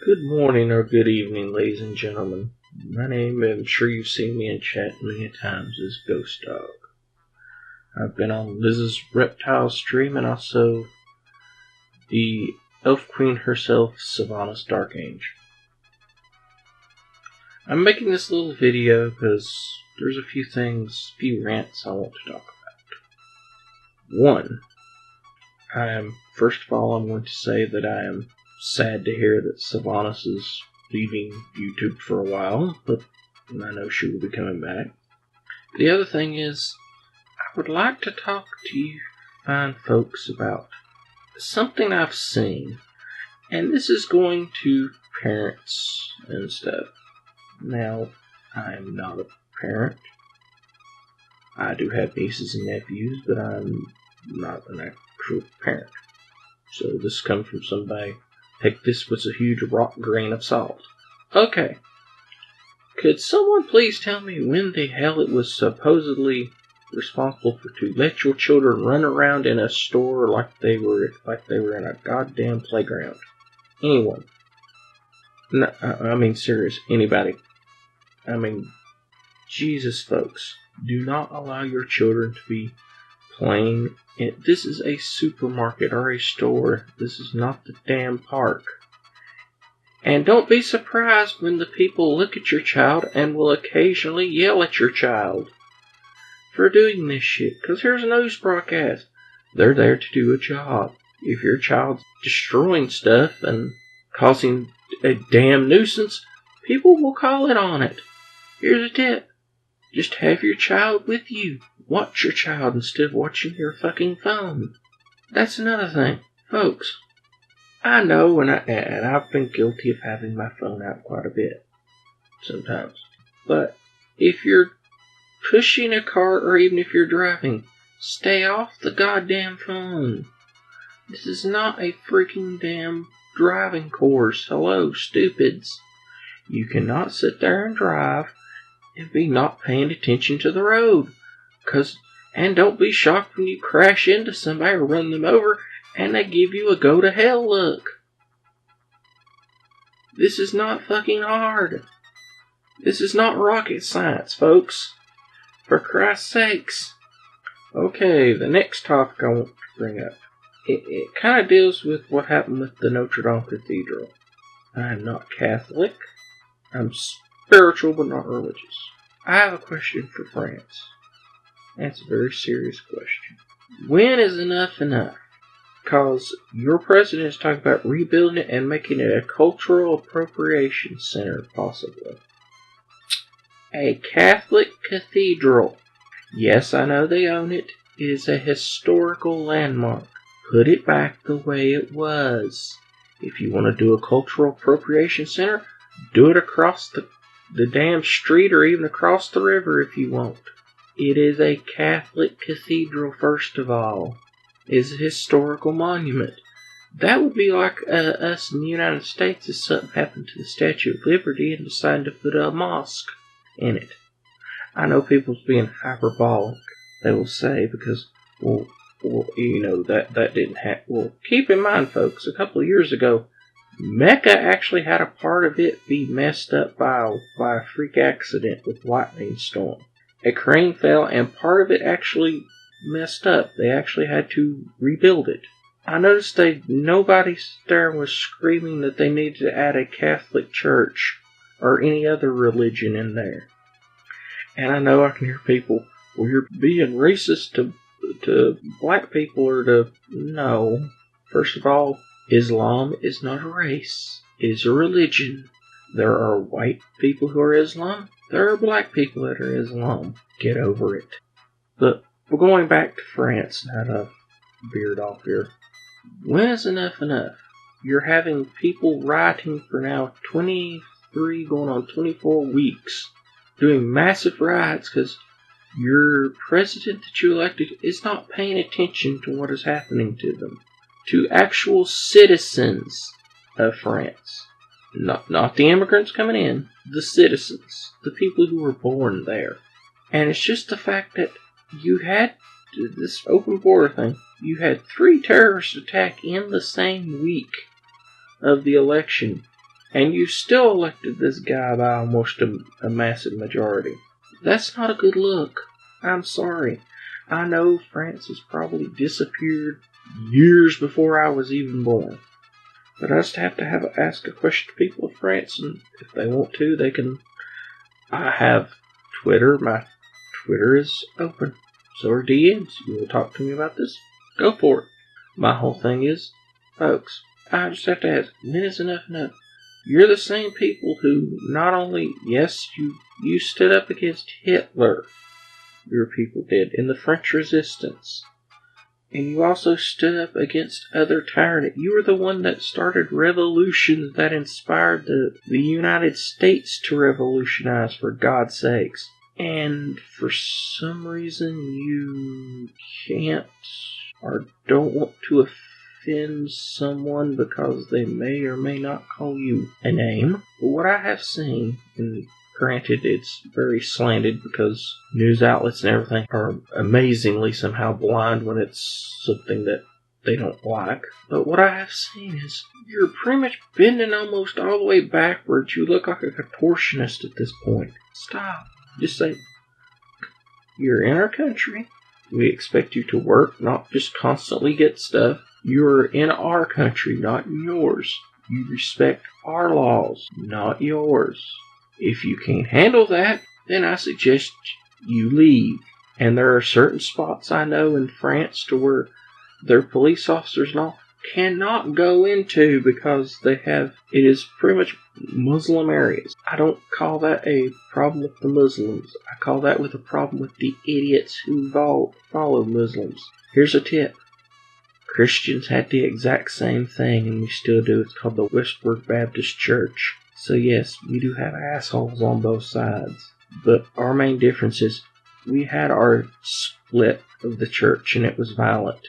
Good morning or good evening, ladies and gentlemen. My name, I'm sure you've seen me in chat many times, is Ghost Dog. I've been on Liz's Reptile stream and also the Elf Queen herself, Sylvanas Darkange. I'm making this little video because there's a few rants I want to talk about. One, first of all, I'm going to say that I am sad to hear that Sylvanas is leaving YouTube for a while, but I know she will be coming back. The other thing is, I would like to talk to you fine folks about something I've seen, and this is going to parents and stuff. Now, I'm not a parent. I do have nieces and nephews, but I'm not an actual parent. So this comes from somebody. Take this with a huge rock grain of salt. Okay. Could someone please tell me when the hell it was supposedly responsible to let your children run around in a store like they were in a goddamn playground? Anyone? No, I mean serious. Anybody? I mean, Jesus, folks. Do not allow your children to be playing. This is a supermarket or a store. This is not the damn park. And don't be surprised when the people look at your child and will occasionally yell at your child for doing this shit. Because here's a news broadcast. They're there to do a job. If your child's destroying stuff and causing a damn nuisance, people will call it on it. Here's a tip. Just have your child with you. Watch your child instead of watching your fucking phone. That's another thing. Folks, I know and I've been guilty of having my phone out quite a bit. Sometimes. But if you're pushing a car or even if you're driving, stay off the goddamn phone. This is not a freaking damn driving course. Hello, stupids. You cannot sit there and drive and be not paying attention to the road. And don't be shocked when you crash into somebody or run them over and they give you a go to hell look. This is not fucking hard. This is not rocket science, folks. For Christ's sakes. Okay, the next topic I want to bring up. It kind of deals with what happened with the Notre Dame Cathedral. I'm not Catholic. I'm spiritual but not religious. I have a question for France. That's a very serious question. When is enough enough? Because your president is talking about rebuilding it and making it a cultural appropriation center, possibly. A Catholic cathedral. Yes, I know they own it. It is a historical landmark. Put it back the way it was. If you want to do a cultural appropriation center, do it across the damn street or even across the river if you want. It is a Catholic cathedral, first of all. It is a historical monument. That would be like us in the United States if something happened to the Statue of Liberty and decided to put a mosque in it. I know people's being hyperbolic, they will say, because, well, you know, that didn't happen. Well, keep in mind, folks, a couple of years ago, Mecca actually had a part of it be messed up by a freak accident with lightning storm. A crane fell and part of it actually messed up. They actually had to rebuild it. I noticed nobody there was screaming that they needed to add a Catholic church or any other religion in there. And I know I can hear people, well, you're being racist to black people or to... No. First of all, Islam is not a race. It is a religion. There are white people who are Islam. There are black people that are Islam. Get over it. But we're going back to France. Now to veered off here. When is enough enough? You're having people rioting for now 23 going on 24 weeks. Doing massive riots because your president that you elected is not paying attention to what is happening to them. To actual citizens of France. Not the immigrants coming in. The citizens. The people who were born there. And it's just the fact that you had this open border thing. You had 3 terrorist attacks in the same week of the election. And you still elected this guy by almost a massive majority. That's not a good look. I'm sorry. I know Francis probably disappeared years before I was even born. But I just have to ask a question to people of France, and if they want to, they can. I have Twitter. My Twitter is open. So are DMs. You want to talk to me about this? Go for it. My whole thing is, folks, I just have to ask, when is enough enough? You're the same people who not only, yes, you stood up against Hitler. Your people did in the French Resistance. And you also stood up against other tyrannies. You were the one that started revolutions that inspired the United States to revolutionize, for God's sakes. And for some reason you can't or don't want to offend someone because they may or may not call you a name. But what I have seen, and granted it's very slanted because news outlets and everything are amazingly somehow blind when it's something that they don't like. But what I have seen is you're pretty much bending almost all the way backwards. You look like a contortionist at this point. Stop. Just say, you're in our country. We expect you to work, not just constantly get stuff. You're in our country, not yours. You respect our laws, not yours. If you can't handle that, then I suggest you leave. And there are certain spots I know in France to where their police officers and all cannot go into because it is pretty much Muslim areas. I don't call that a problem with the Muslims. I call that with a problem with the idiots who follow Muslims. Here's a tip. Christians had the exact same thing, and we still do. It's called the Westward Baptist Church. So yes, we do have assholes on both sides. But our main difference is we had our split of the church, and it was violent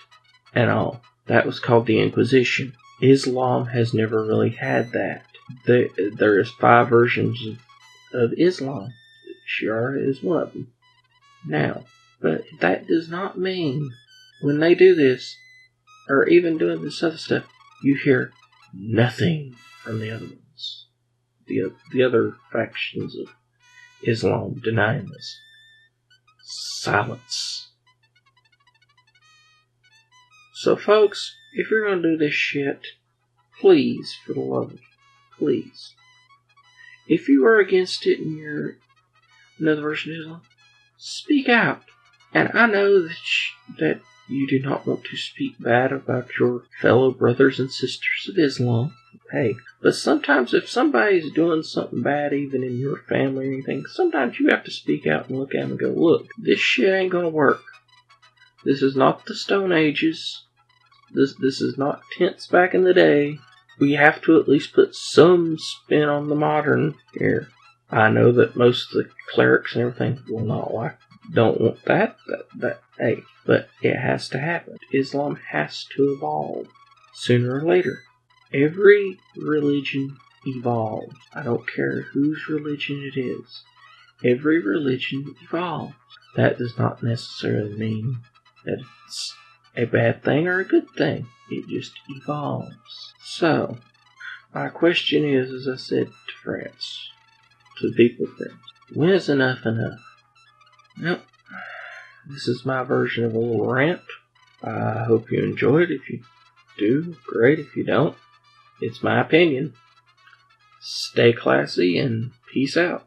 and all. That was called the Inquisition. Islam has never really had that. There is 5 versions of Islam. Sharia is one of them. Now, but that does not mean when they do this, or even doing this other stuff, you hear nothing from the other ones. The other factions of Islam denying this. Silence. So folks, if you're going to do this shit, please, for the love of you, please. If you are against it and you're another version of Islam, speak out. And I know that you do not want to speak bad about your fellow brothers and sisters of Islam. Hey, but sometimes if somebody's doing something bad, even in your family or anything, sometimes you have to speak out and look at them and go, look, this shit ain't gonna work. This is not the Stone Ages. This is not tents back in the day. We have to at least put some spin on the modern here. I know that most of the clerics and everything will not don't want that, hey, but it has to happen. Islam has to evolve sooner or later. Every religion evolves. I don't care whose religion it is. Every religion evolves. That does not necessarily mean that it's a bad thing or a good thing. It just evolves. So, my question is, as I said to France, to the people of France, when is enough enough? Well, this is my version of a little rant. I hope you enjoy it. If you do, great. If you don't, it's my opinion. Stay classy and peace out.